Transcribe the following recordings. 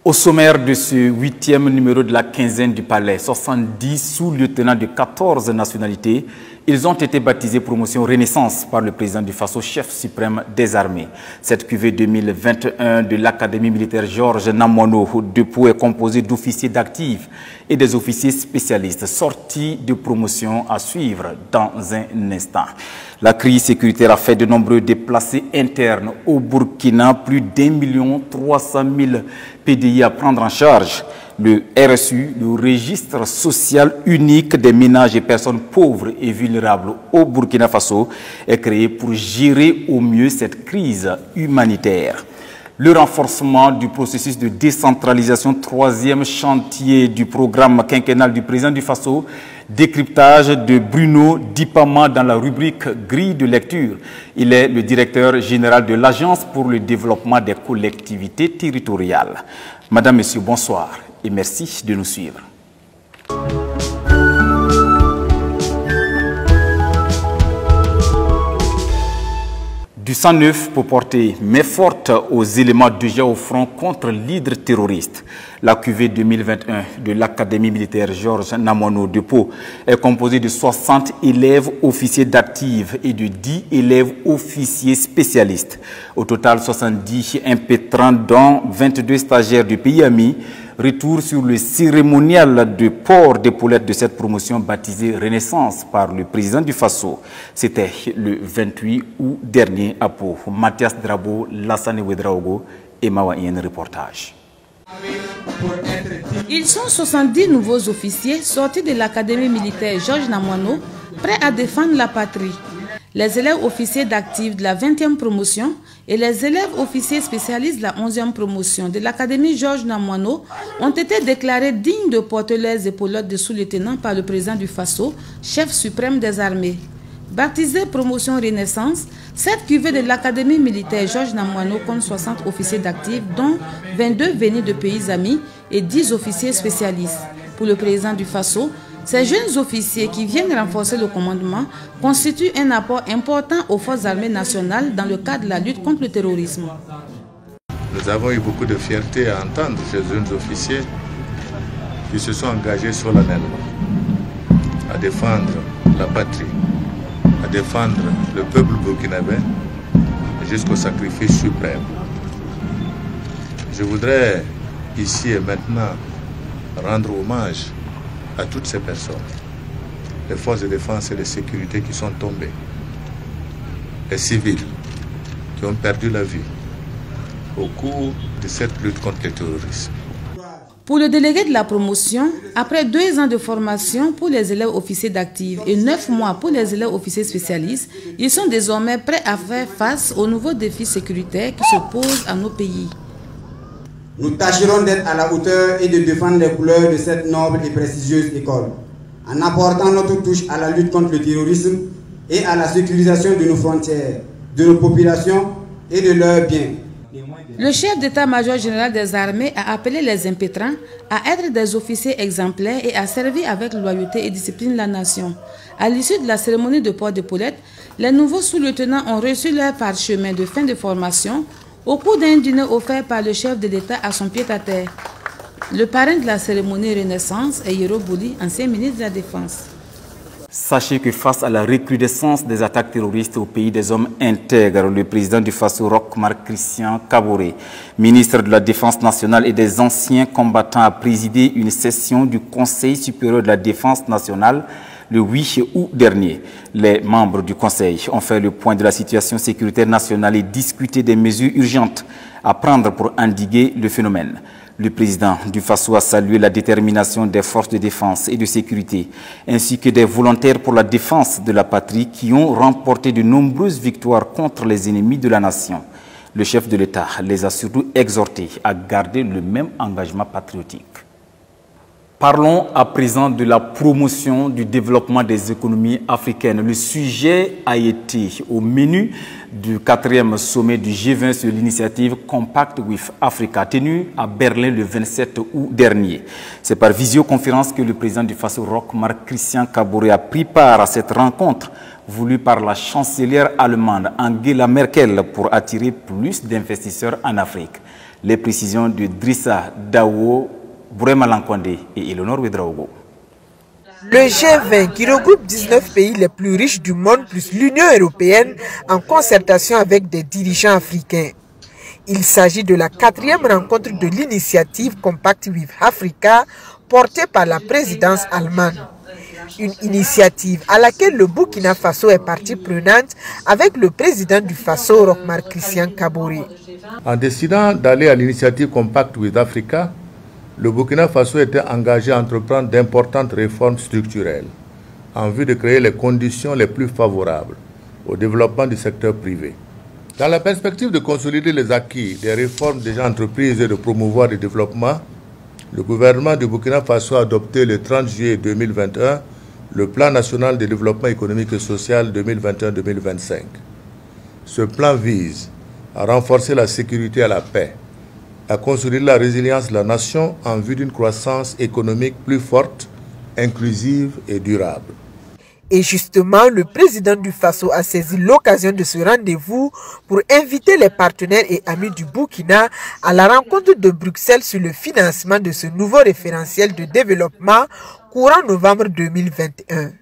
Au sommaire de ce 8e numéro de la quinzaine du Palais, 70 sous-lieutenants de 14 nationalités, ils ont été baptisés promotion Renaissance par le président du Faso, chef suprême des armées. Cette cuvée 2021 de l'Académie militaire Georges Namoiano de Pau est composée d'officiers d'actifs et des officiers spécialistes sortis de promotion à suivre dans un instant. La crise sécuritaire a fait de nombreux déplacés internes au Burkina, plus d'1 300 000 PDI à prendre en charge. Le RSU, le registre social unique des ménages et personnes pauvres et vulnérables au Burkina Faso, est créé pour gérer au mieux cette crise humanitaire. Le renforcement du processus de décentralisation, troisième chantier du programme quinquennal du président du Faso, décryptage de Bruno Dipama dans la rubrique grille de lecture. Il est le directeur général de l'Agence pour le développement des collectivités territoriales. Madame, Monsieur, bonsoir et merci de nous suivre. Du 109 pour porter main forte aux éléments déjà au front contre l'hydre terroriste. La cuvée 2021 de l'Académie militaire Georges Namoiano de Pau est composée de 60 élèves officiers d'actifs et de 10 élèves officiers spécialistes. Au total, 70 impétrants, dont 22 stagiaires du pays ami. Retour sur le cérémonial de port d'épaulettes de cette promotion baptisée Renaissance par le président du Faso. C'était le 28 août dernier à Pau. Mathias Drabo, Lassane Ouedraogo et Mawa Yen reportage. Ils sont 70 nouveaux officiers sortis de l'Académie militaire Georges Namoiano, prêts à défendre la patrie. Les élèves officiers d'actifs de la 20e promotion et les élèves officiers spécialistes de la 11e promotion de l'Académie Georges Namoiano ont été déclarés dignes de porter les épaulettes de sous-lieutenant par le président du Faso, chef suprême des armées. Baptisée promotion Renaissance, cette cuvée de l'Académie militaire Georges Namoiano compte 60 officiers d'actifs, dont 22 venus de pays amis et 10 officiers spécialistes. Pour le président du Faso, ces jeunes officiers qui viennent renforcer le commandement constituent un apport important aux forces armées nationales dans le cadre de la lutte contre le terrorisme. Nous avons eu beaucoup de fierté à entendre ces jeunes officiers qui se sont engagés solennellement à défendre la patrie, à défendre le peuple burkinabé jusqu'au sacrifice suprême. Je voudrais ici et maintenant rendre hommage à toutes ces personnes, les forces de défense et de sécurité qui sont tombées, les civils qui ont perdu la vie au cours de cette lutte contre le terrorisme. Pour le délégué de la promotion, après 2 ans de formation pour les élèves officiers d'actifs et 9 mois pour les élèves officiers spécialistes, ils sont désormais prêts à faire face aux nouveaux défis sécuritaires qui se posent à nos pays. Nous tâcherons d'être à la hauteur et de défendre les couleurs de cette noble et prestigieuse école, en apportant notre touche à la lutte contre le terrorisme et à la sécurisation de nos frontières, de nos populations et de leurs biens. Le chef d'état-major général des armées a appelé les impétrants à être des officiers exemplaires et à servir avec loyauté et discipline la nation. À l'issue de la cérémonie de port d'épaulettes, les nouveaux sous-lieutenants ont reçu leur parchemin de fin de formation au cours d'un dîner offert par le chef de l'État à son pied-à-terre. Le parrain de la cérémonie Renaissance est Yero Bouli, ancien ministre de la Défense. Sachez que face à la recrudescence des attaques terroristes au pays des hommes intègres, le président du Faso, Roch Marc Christian Kaboré, ministre de la Défense nationale et des anciens combattants, a présidé une session du Conseil supérieur de la Défense nationale le 8 août dernier. Les membres du Conseil ont fait le point de la situation sécuritaire nationale et discuté des mesures urgentes à prendre pour endiguer le phénomène. Le président du Faso a salué la détermination des forces de défense et de sécurité, ainsi que des volontaires pour la défense de la patrie qui ont remporté de nombreuses victoires contre les ennemis de la nation. Le chef de l'État les a surtout exhortés à garder le même engagement patriotique. Parlons à présent de la promotion du développement des économies africaines. Le sujet a été au menu du 4e sommet du G20 sur l'initiative Compact with Africa, tenu à Berlin le 27 août dernier. C'est par visioconférence que le président du Faso, Roch Marc Christian Kaboré, a pris part à cette rencontre voulue par la chancelière allemande Angela Merkel pour attirer plus d'investisseurs en Afrique. Les précisions de Drissa Dawo, Bourema Lankwande et Eleonore Ouedraogo. Le G20, qui regroupe 19 pays les plus riches du monde, plus l'Union européenne, en concertation avec des dirigeants africains. Il s'agit de la 4e rencontre de l'initiative Compact with Africa, portée par la présidence allemande. Une initiative à laquelle le Burkina Faso est partie prenante avec le président du Faso, Roch-Marc Christian Kaboré. En décidant d'aller à l'initiative Compact with Africa, le Burkina Faso était engagé à entreprendre d'importantes réformes structurelles en vue de créer les conditions les plus favorables au développement du secteur privé. Dans la perspective de consolider les acquis des réformes déjà entreprises et de promouvoir le développement, le gouvernement du Burkina Faso a adopté le 30 juillet 2021 le Plan national de développement économique et social 2021-2025. Ce plan vise à renforcer la sécurité et la paix, à consolider la résilience de la nation en vue d'une croissance économique plus forte, inclusive et durable. Et justement, le président du Faso a saisi l'occasion de ce rendez-vous pour inviter les partenaires et amis du Burkina à la rencontre de Bruxelles sur le financement de ce nouveau référentiel de développement courant novembre 2021.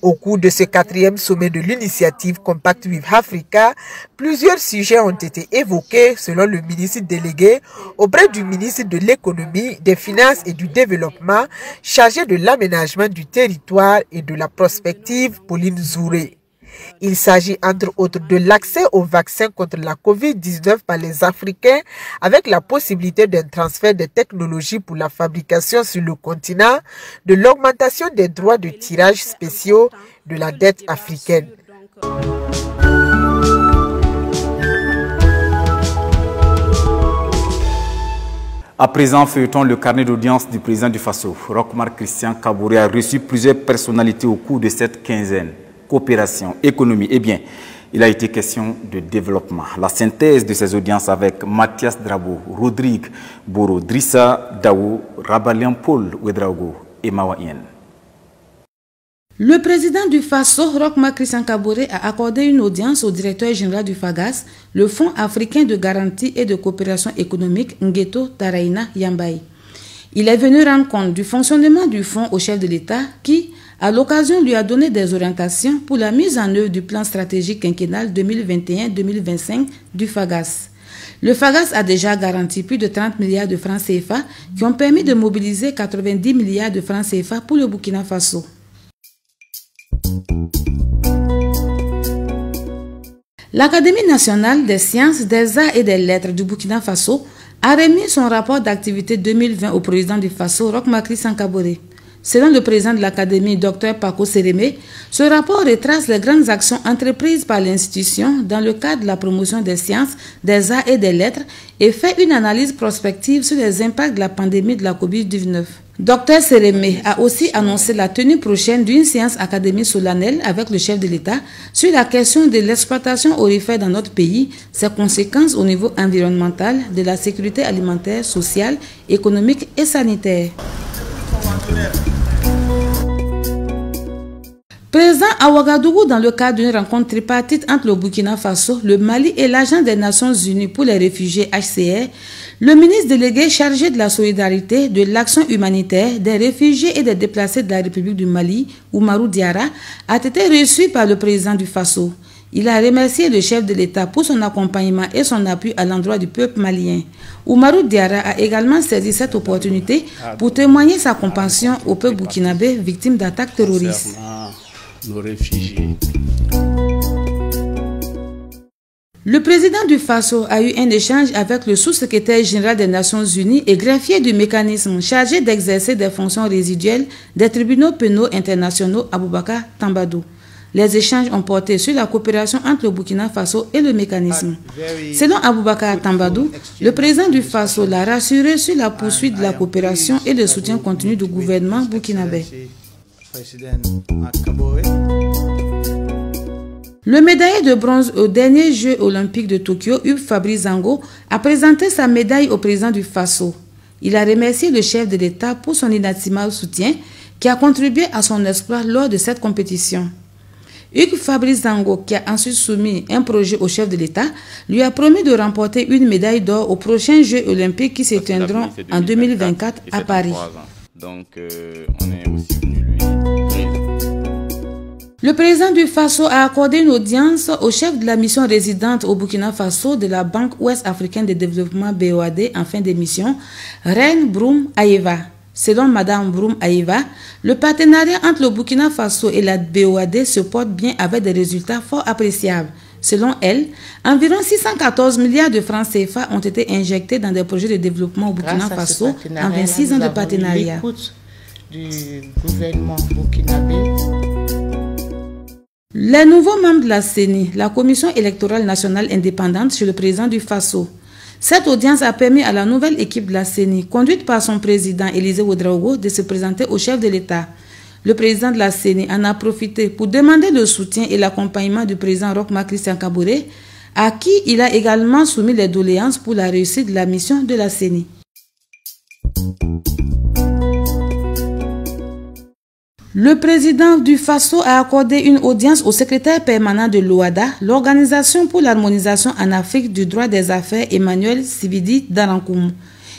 Au cours de ce 4e sommet de l'initiative Compact with Africa, plusieurs sujets ont été évoqués selon le ministre délégué auprès du ministre de l'économie, des finances et du développement chargé de l'aménagement du territoire et de la prospective, Pauline Zouré. Il s'agit entre autres de l'accès au vaccin contre la COVID-19 par les Africains avec la possibilité d'un transfert de technologies pour la fabrication sur le continent, de l'augmentation des droits de tirage spéciaux de la dette africaine. À présent, feuilletons le carnet d'audience du président du Faso. Roch-Marc Christian Kaboré a reçu plusieurs personnalités au cours de cette quinzaine. Coopération, économie, eh bien, il a été question de développement. La synthèse de ces audiences avec Mathias Drabo, Rodrigue Boro, Drissa Dawo, Rabalian Paul Ouedraogo et Mawa Yen. Le président du Faso, Roch-Marc Christian Kaboré, a accordé une audience au directeur général du FAGAS, le Fonds africain de garantie et de coopération économique Ngeto Taraina Yambaye. Il est venu rendre compte du fonctionnement du fonds au chef de l'État qui, à l'occasion, lui a donné des orientations pour la mise en œuvre du plan stratégique quinquennal 2021-2025 du FAGAS. Le FAGAS a déjà garanti plus de 30 milliards de francs CFA qui ont permis de mobiliser 90 milliards de francs CFA pour le Burkina Faso. L'Académie nationale des sciences, des arts et des lettres du Burkina Faso a remis son rapport d'activité 2020 au président du Faso, Roch-Marc Christian Kaboré. Selon le président de l'Académie, Dr Paco Sérémé, ce rapport retrace les grandes actions entreprises par l'institution dans le cadre de la promotion des sciences, des arts et des lettres et fait une analyse prospective sur les impacts de la pandémie de la COVID-19. Dr Sérémé a aussi annoncé la tenue prochaine d'une séance académique solennelle avec le chef de l'État sur la question de l'exploitation aurifère dans notre pays, ses conséquences au niveau environnemental, de la sécurité alimentaire, sociale, économique et sanitaire. Présent à Ouagadougou dans le cadre d'une rencontre tripartite entre le Burkina Faso, le Mali et l'Agence des Nations Unies pour les réfugiés HCR, le ministre délégué chargé de la solidarité, de l'action humanitaire, des réfugiés et des déplacés de la République du Mali, Oumarou Diarra, a été reçu par le président du Faso. Il a remercié le chef de l'État pour son accompagnement et son appui à l'endroit du peuple malien. Oumarou Diarra a également saisi cette opportunité pour témoigner sa compassion au peuple burkinabé victime d'attaques terroristes. Nos réfugiés. Le président du Faso a eu un échange avec le sous-secrétaire général des Nations Unies et greffier du mécanisme chargé d'exercer des fonctions résiduelles des tribunaux pénaux internationaux Aboubakar Tambadou. Les échanges ont porté sur la coopération entre le Burkina Faso et le mécanisme. Selon Aboubakar Tambadou, le président du Faso l'a rassuré sur la poursuite de la coopération et le soutien continu du gouvernement burkinabé. Le médaillé de bronze aux derniers Jeux olympiques de Tokyo, Hugues Fabrice Zango, a présenté sa médaille au président du Faso. Il a remercié le chef de l'État pour son inestimable soutien qui a contribué à son exploit lors de cette compétition. Hugues Fabrice Zango, qui a ensuite soumis un projet au chef de l'État, lui a promis de remporter une médaille d'or aux prochains Jeux olympiques qui se tiendront en 2024 à Paris. Donc, on est aussi venu lui. Le président du Faso a accordé une audience au chef de la mission résidente au Burkina Faso de la Banque ouest-africaine de développement BOAD en fin d'émission, Reine Broum Aïeva. Selon Mme Broum Aïeva, le partenariat entre le Burkina Faso et la BOAD se porte bien avec des résultats fort appréciables. Selon elle, environ 614 milliards de francs CFA ont été injectés dans des projets de développement au Burkina Faso en 26 ans de partenariat. Du gouvernement burkinabé. Les nouveaux membres de la CENI, la Commission électorale nationale indépendante chez le président du Faso. Cette audience a permis à la nouvelle équipe de la CENI, conduite par son président Élisée Ouedraogo, de se présenter au chef de l'État. Le président de la CENI en a profité pour demander le soutien et l'accompagnement du président Roch Marc Christian Kaboré, à qui il a également soumis les doléances pour la réussite de la mission de la CENI. Le président du Faso a accordé une audience au secrétaire permanent de l'OADA, l'Organisation pour l'harmonisation en Afrique du droit des affaires, Emmanuel Sibidi Darankoum.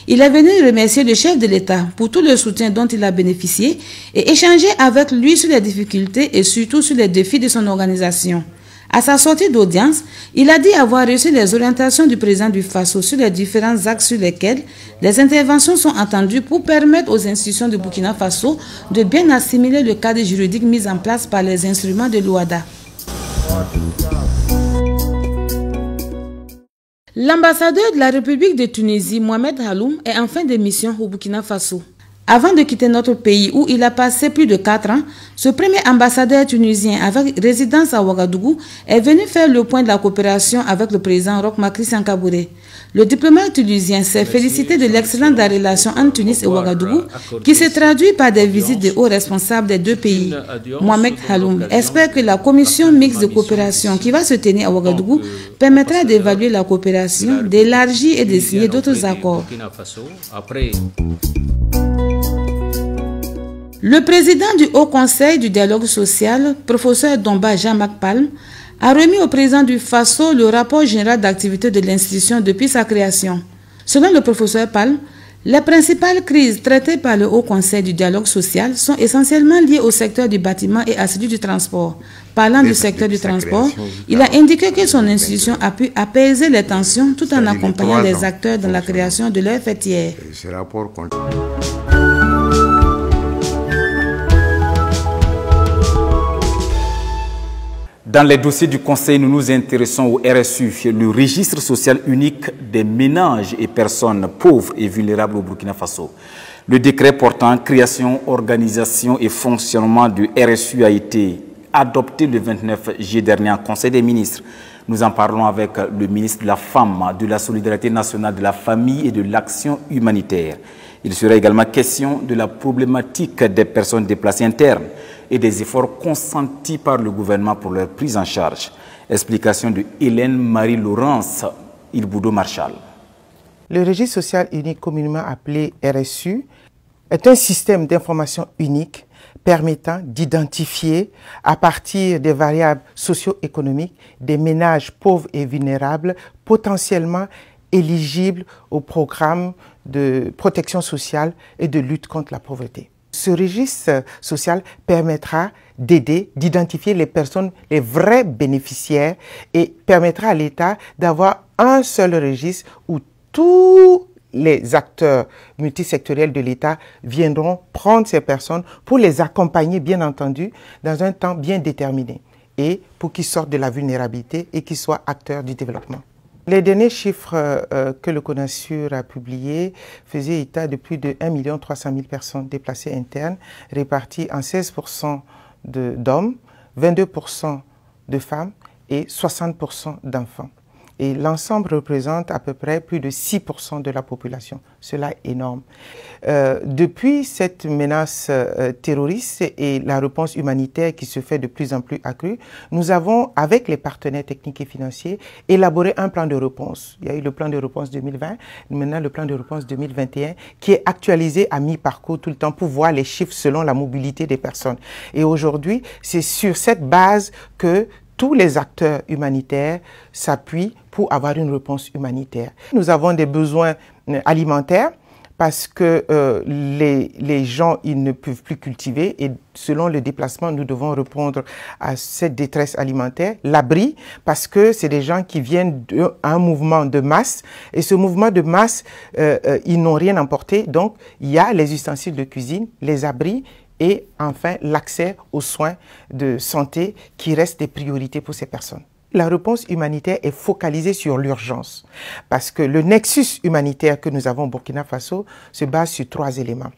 Il est venu remercier le chef de l'État pour tout le soutien dont il a bénéficié et échanger avec lui sur les difficultés et surtout sur les défis de son organisation. À sa sortie d'audience, il a dit avoir reçu les orientations du président du Faso sur les différents axes sur lesquels les interventions sont entendues pour permettre aux institutions de Burkina Faso de bien assimiler le cadre juridique mis en place par les instruments de l'OADA. L'ambassadeur de la République de Tunisie, Mohamed Haloum, est en fin de mission au Burkina Faso. Avant de quitter notre pays où il a passé plus de 4 ans, ce premier ambassadeur tunisien avec résidence à Ouagadougou est venu faire le point de la coopération avec le président Roch Marc Christian Kaboré. Le diplomate tunisien s'est félicité de l'excellence de la relation entre Tunis et Ouagadougou qui se traduit par des visites de hauts responsables des deux pays. Mohamed Haloum espère que la commission mixte de coopération qui va se tenir à Ouagadougou permettra d'évaluer la coopération, d'élargir et de signer d'autres accords. Le président du Haut Conseil du dialogue social, professeur Domba Jean-Marc Palme, a remis au président du Faso le rapport général d'activité de l'institution depuis sa création. Selon le professeur Palme, les principales crises traitées par le Haut Conseil du dialogue social sont essentiellement liées au secteur du bâtiment et à celui du transport. Parlant du secteur du transport, il a indiqué que son institution a pu apaiser les tensions tout en accompagnant les acteurs dans la création de leur fêtière. Dans les dossiers du Conseil, nous nous intéressons au RSU, le registre social unique des ménages et personnes pauvres et vulnérables au Burkina Faso. Le décret portant création, organisation et fonctionnement du RSU a été adopté le 29 juillet dernier en Conseil des ministres. Nous en parlons avec le ministre de la Femme, de la Solidarité nationale, de la Famille et de l'Action humanitaire. Il sera également question de la problématique des personnes déplacées internes et des efforts consentis par le gouvernement pour leur prise en charge. Explication de Hélène Marie-Laurence Ilboudo-Marchal. Le registre social unique, communément appelé RSU, est un système d'information unique permettant d'identifier à partir des variables socio-économiques des ménages pauvres et vulnérables potentiellement éligibles au programme de protection sociale et de lutte contre la pauvreté. Ce registre social permettra d'aider, d'identifier les personnes, les vrais bénéficiaires et permettra à l'État d'avoir un seul registre où tous les acteurs multisectoriels de l'État viendront prendre ces personnes pour les accompagner, bien entendu, dans un temps bien déterminé et pour qu'ils sortent de la vulnérabilité et qu'ils soient acteurs du développement. Les derniers chiffres que le CONASUR a publiés faisaient état de plus de 1 300 000 personnes déplacées internes, réparties en 16% d'hommes, 22% de femmes et 60% d'enfants. Et l'ensemble représente à peu près plus de 6% de la population. Cela est énorme. Depuis cette menace terroriste et la réponse humanitaire qui se fait de plus en plus accrue, nous avons, avec les partenaires techniques et financiers, élaboré un plan de réponse. Il y a eu le plan de réponse 2020, maintenant le plan de réponse 2021, qui est actualisé à mi-parcours tout le temps pour voir les chiffres selon la mobilité des personnes. Et aujourd'hui, c'est sur cette base que tous les acteurs humanitaires s'appuient pour avoir une réponse humanitaire. Nous avons des besoins alimentaires parce que les gens ils ne peuvent plus cultiver et selon le déplacement, nous devons répondre à cette détresse alimentaire. L'abri, parce que c'est des gens qui viennent d'un mouvement de masse et ce mouvement de masse, ils n'ont rien emporté. Donc, il y a les ustensiles de cuisine, les abris, et enfin l'accès aux soins de santé qui restent des priorités pour ces personnes. La réponse humanitaire est focalisée sur l'urgence parce que le nexus humanitaire que nous avons au Burkina Faso se base sur 3 éléments.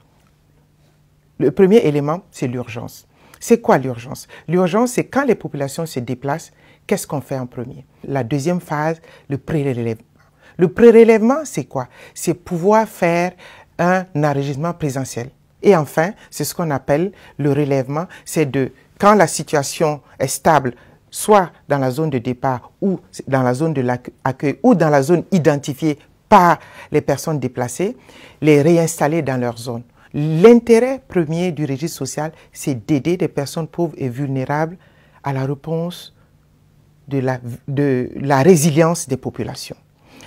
Le premier élément, c'est l'urgence. C'est quoi l'urgence? L'urgence, c'est quand les populations se déplacent, qu'est-ce qu'on fait en premier? La deuxième phase, le prélèvement. Le prélèvement, c'est quoi? C'est pouvoir faire un enregistrement présentiel. Et enfin, c'est ce qu'on appelle le relèvement, c'est de quand la situation est stable, soit dans la zone de départ ou dans la zone de l'accueil ou dans la zone identifiée par les personnes déplacées, les réinstaller dans leur zone. L'intérêt premier du registre social, c'est d'aider des personnes pauvres et vulnérables à la réponse de la résilience des populations.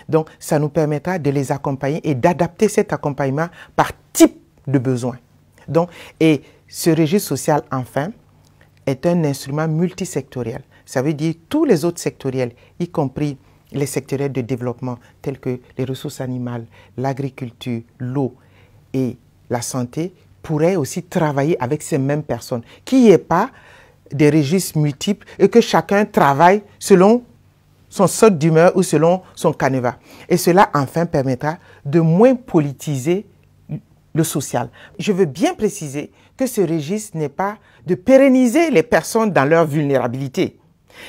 Donc, ça nous permettra de les accompagner et d'adapter cet accompagnement par type de besoins. Donc, et ce registre social, enfin, est un instrument multisectoriel. Ça veut dire tous les autres sectoriels, y compris les sectoriels de développement, tels que les ressources animales, l'agriculture, l'eau et la santé, pourraient aussi travailler avec ces mêmes personnes. Qu'il n'y ait pas des registres multiples et que chacun travaille selon son saut d'humeur ou selon son canevas. Et cela, enfin, permettra de moins politiser le social. Je veux bien préciser que ce registre n'est pas de pérenniser les personnes dans leur vulnérabilité.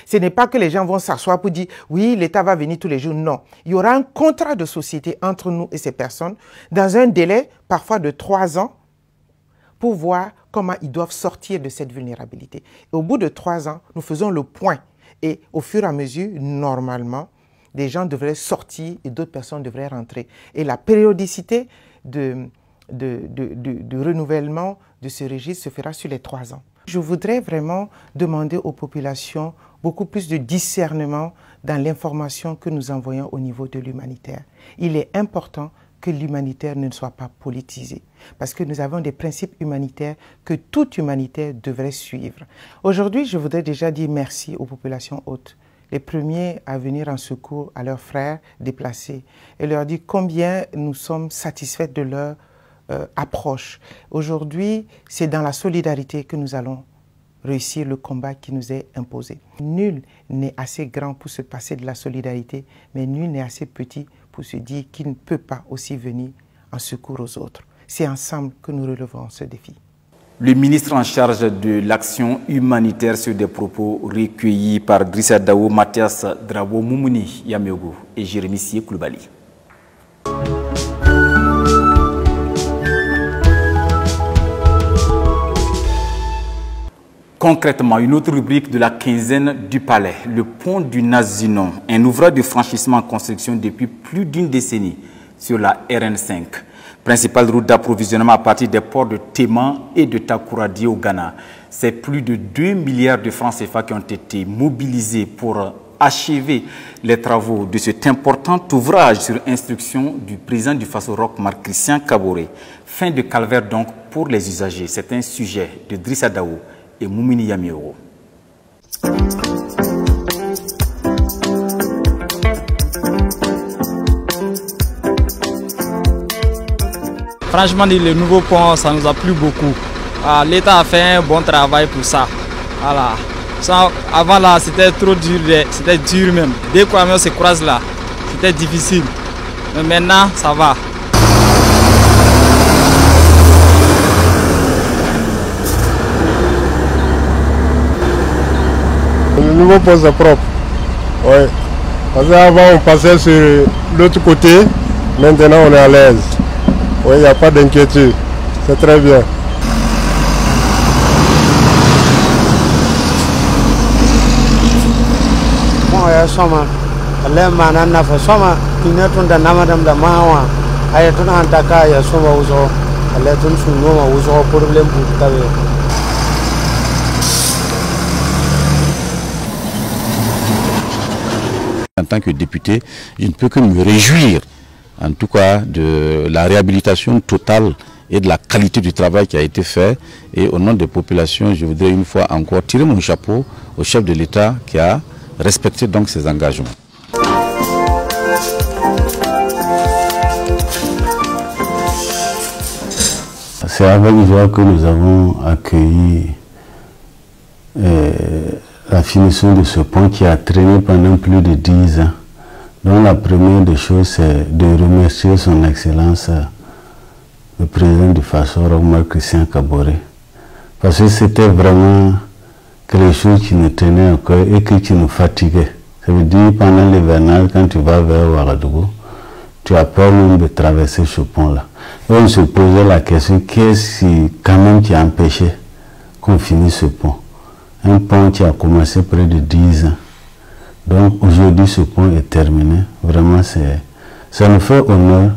Ce n'est pas que les gens vont s'asseoir pour dire « oui, l'État va venir tous les jours ». Non, il y aura un contrat de société entre nous et ces personnes dans un délai parfois de 3 ans pour voir comment ils doivent sortir de cette vulnérabilité. Et au bout de 3 ans, nous faisons le point. Et au fur et à mesure, normalement, des gens devraient sortir et d'autres personnes devraient rentrer. Et la périodicité de renouvellement de ce registre se fera sur les 3 ans. Je voudrais vraiment demander aux populations beaucoup plus de discernement dans l'information que nous envoyons au niveau de l'humanitaire. Il est important que l'humanitaire ne soit pas politisé, parce que nous avons des principes humanitaires que tout humanitaire devrait suivre. Aujourd'hui, je voudrais déjà dire merci aux populations hôtes, les premiers à venir en secours à leurs frères déplacés, et leur dire combien nous sommes satisfaits de leur approche. Aujourd'hui, c'est dans la solidarité que nous allons réussir le combat qui nous est imposé. Nul n'est assez grand pour se passer de la solidarité, mais nul n'est assez petit pour se dire qu'il ne peut pas aussi venir en secours aux autres. C'est ensemble que nous relevons ce défi. Le ministre en charge de l'action humanitaire sur des propos recueillis par Drissa Daou, Mathias Drabo, Moumouni Yameogo et Jérémy Sié Koulibaly. Concrètement, une autre rubrique de la quinzaine du Palais, le pont du Nazinon, un ouvrage de franchissement en construction depuis plus d'une décennie sur la RN5. Principale route d'approvisionnement à partir des ports de Téman et de Takoradi au Ghana. C'est plus de 2 milliards de francs CFA qui ont été mobilisés pour achever les travaux de cet important ouvrage sur instruction du président du Faso Roch, Marc-Christian Kaboré. Fin de calvaire donc pour les usagers. C'est un sujet de Drissa Daou et Moumini Yameogo. Franchement, le nouveau pont, ça nous a plu beaucoup. L'État a fait un bon travail pour ça. Voilà. Ça, avant là, c'était trop dur, c'était dur même. Dès qu'on se croise là, c'était difficile. Mais maintenant, ça va. Le nouveau pont c'est propre. Ouais. Parce qu'avant on passait sur l'autre côté, maintenant on est à l'aise. Oui, il n'y a pas d'inquiétude. C'est très bien. En tant que député, je ne peux que me réjouir, en tout cas, de la réhabilitation totale et de la qualité du travail qui a été fait. Et au nom des populations, je voudrais une fois encore tirer mon chapeau au chef de l'État qui a respecté donc ses engagements. C'est avec joie que nous avons accueilli la finition de ce pont qui a traîné pendant plus de 10 ans. Donc la première des choses, c'est de remercier son Excellence, le président du Faso, Roch Christian Kaboré. Parce que c'était vraiment quelque chose qui nous tenait au cœur et qui nous fatiguait. Ça veut dire pendant l'hivernage, quand tu vas vers Ouagadougou, tu as peur même de traverser ce pont-là. Et on se posait la question, qu'est-ce qui a empêché qu'on finisse ce pont? Un pont qui a commencé près de 10 ans. Donc aujourd'hui ce pont est terminé. Vraiment ça nous fait honneur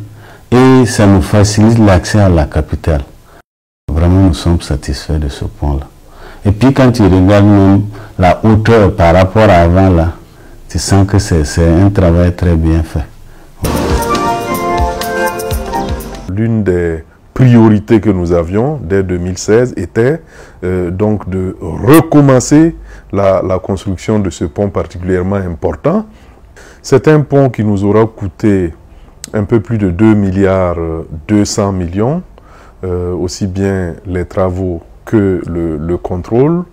et ça nous facilite l'accès à la capitale. Vraiment nous sommes satisfaits de ce pont-là. Et puis quand tu regardes même la hauteur par rapport à avant là, tu sens que c'est un travail très bien fait. L'une des priorités que nous avions dès 2016 était donc de recommencer la construction de ce pont particulièrement important. C'est un pont qui nous aura coûté un peu plus de 2 milliards 200 millions, aussi bien les travaux que le contrôle.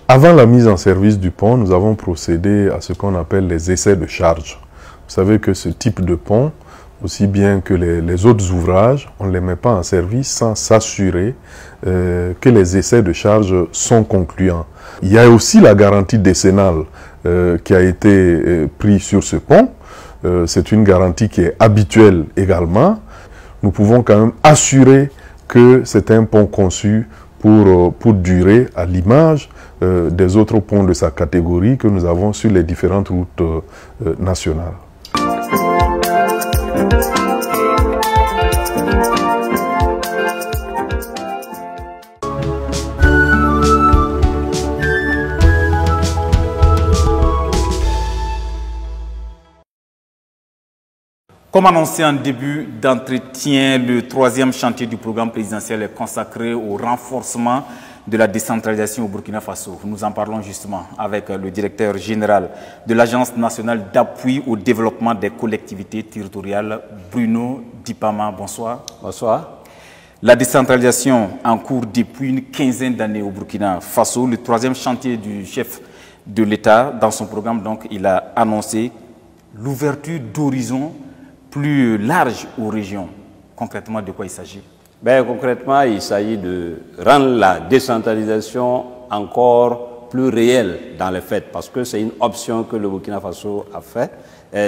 Avant la mise en service du pont, nous avons procédé à ce qu'on appelle les essais de charge. Vous savez que ce type de pont, aussi bien que les autres ouvrages, on ne les met pas en service sans s'assurer que les essais de charge sont concluants. Il y a aussi la garantie décennale qui a été prise sur ce pont. C'est une garantie qui est habituelle également. Nous pouvons quand même assurer que c'est un pont conçu pour durer, à l'image des autres ponts de sa catégorie que nous avons sur les différentes routes nationales. Comme annoncé en début d'entretien, le troisième chantier du programme présidentiel est consacré au renforcement de la décentralisation au Burkina Faso. Nous en parlons justement avec le directeur général de l'Agence nationale d'appui au développement des collectivités territoriales, Bruno Dipama. Bonsoir. Bonsoir. La décentralisation en cours depuis une quinzaine d'années au Burkina Faso. Le troisième chantier du chef de l'État, dans son programme, donc, il a annoncé l'ouverture d'horizons plus large aux régions. Concrètement, de quoi il s'agit? Concrètement, il s'agit de rendre la décentralisation encore plus réelle dans les faits, parce que c'est une option que le Burkina Faso a fait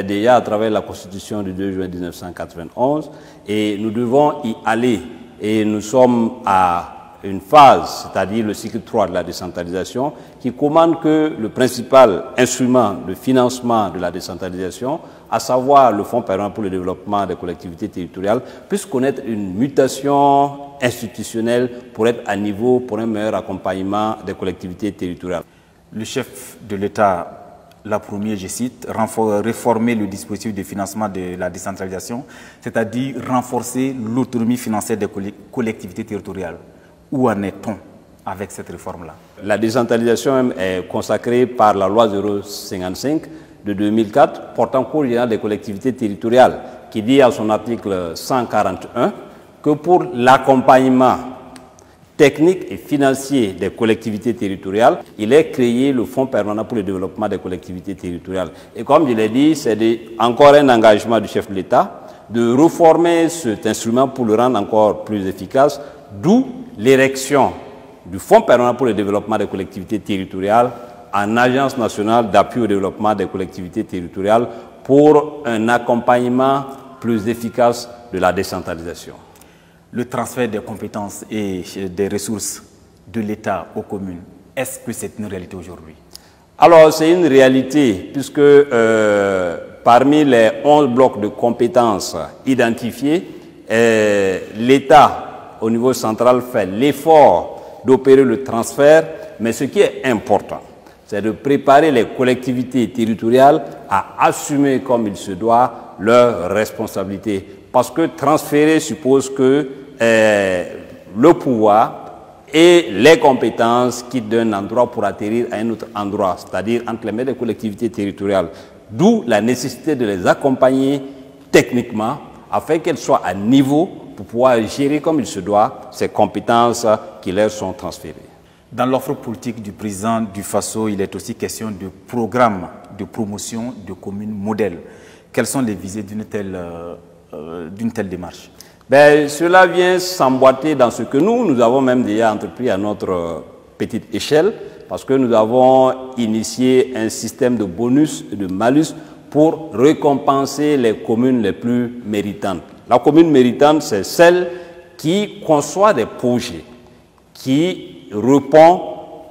déjà à travers la Constitution du 2 juin 1991, et nous devons y aller. Et nous sommes à une phase, c'est-à-dire le cycle 3 de la décentralisation, qui commande que le principal instrument de financement de la décentralisation, à savoir le Fonds permanent pour le développement des collectivités territoriales, puisse connaître une mutation institutionnelle pour être à niveau pour un meilleur accompagnement des collectivités territoriales. Le chef de l'État l'a promis, je cite, réformer le dispositif de financement de la décentralisation, c'est-à-dire renforcer l'autonomie financière des collectivités territoriales. Où en est-on avec cette réforme-là? La décentralisation même est consacrée par la loi 055 de 2004 portant cours général des collectivités territoriales, qui dit à son article 141 que pour l'accompagnement technique et financier des collectivités territoriales, il est créé le Fonds permanent pour le développement des collectivités territoriales. Et comme je l'ai dit, c'est encore un engagement du chef de l'État de reformer cet instrument pour le rendre encore plus efficace, d'où l'érection du Fonds permanent pour le développement des collectivités territoriales en Agence nationale d'appui au développement des collectivités territoriales pour un accompagnement plus efficace de la décentralisation. Le transfert des compétences et des ressources de l'État aux communes, est-ce que c'est une réalité aujourd'hui? Alors, c'est une réalité, puisque parmi les 11 blocs de compétences identifiés, l'État, au niveau central, fait l'effort d'opérer le transfert, mais ce qui est important, c'est de préparer les collectivités territoriales à assumer comme il se doit leurs responsabilités. Parce que transférer suppose que le pouvoir et les compétences quittent d'un endroit pour atterrir à un autre endroit, c'est-à-dire entre les mains des collectivités territoriales. D'où la nécessité de les accompagner techniquement afin qu'elles soient à niveau pour pouvoir gérer comme il se doit ces compétences qui leur sont transférées. Dans l'offre politique du président du Faso, il est aussi question de programme de promotion de communes modèles. Quelles sont les visées d'une telle démarche? Cela vient s'emboîter dans ce que nous avons même déjà entrepris à notre petite échelle, parce que nous avons initié un système de bonus et de malus pour récompenser les communes les plus méritantes. La commune méritante, c'est celle qui conçoit des projets, qui répond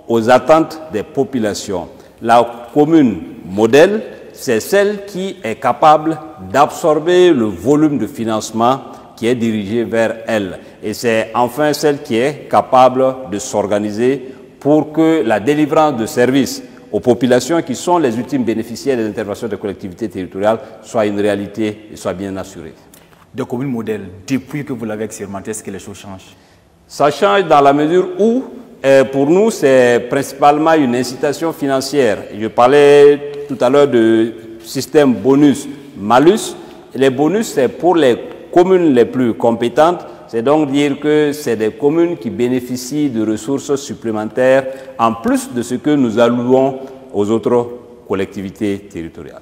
aux attentes des populations. La commune modèle, c'est celle qui est capable d'absorber le volume de financement qui est dirigé vers elle. Et c'est enfin celle qui est capable de s'organiser pour que la délivrance de services aux populations qui sont les ultimes bénéficiaires des interventions des collectivités territoriales soit une réalité et soit bien assurée. Des communes modèles, depuis que vous l'avez expérimenté, est-ce que les choses changent? Ça change dans la mesure où, pour nous, c'est principalement une incitation financière. Je parlais tout à l'heure de système bonus-malus. Les bonus, c'est pour les communes les plus compétentes, c'est donc dire que c'est des communes qui bénéficient de ressources supplémentaires en plus de ce que nous allouons aux autres collectivités territoriales.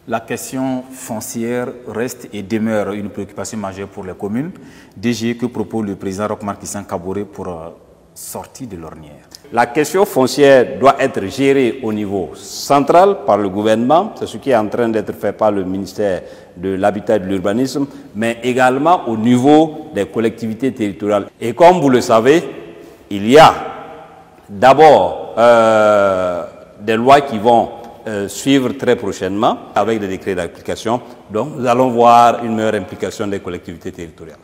La question foncière reste et demeure une préoccupation majeure pour les communes. DG, que propose le président Roch Marc Christian Kaboré pour sortir de l'ornière? La question foncière doit être gérée au niveau central par le gouvernement, c'est ce qui est en train d'être fait par le ministère de l'Habitat et de l'Urbanisme, mais également au niveau des collectivités territoriales. Et comme vous le savez, il y a d'abord des lois qui vont suivre très prochainement avec des décrets d'application. Donc nous allons voir une meilleure implication des collectivités territoriales.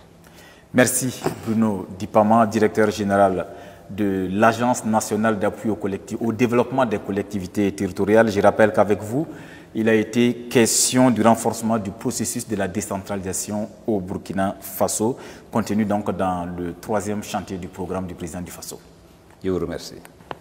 Merci Bruno Dipama, directeur général de l'Agence nationale d'appui au développement des collectivités territoriales. Je rappelle qu'avec vous, il a été question du renforcement du processus de la décentralisation au Burkina Faso, contenu donc dans le 3e chantier du programme du président du Faso. Je vous remercie.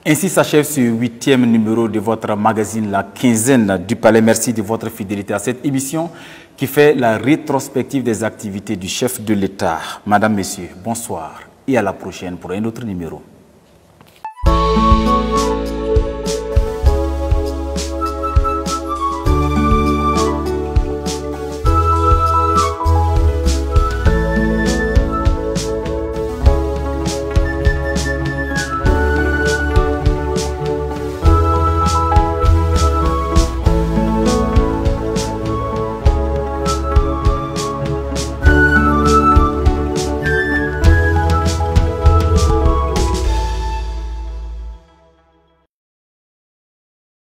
Ainsi s'achève ce 8e numéro de votre magazine La Quinzaine du Palais. Merci de votre fidélité à cette émission qui fait la rétrospective des activités du chef de l'État. Madame, Messieurs, bonsoir et à la prochaine pour un autre numéro.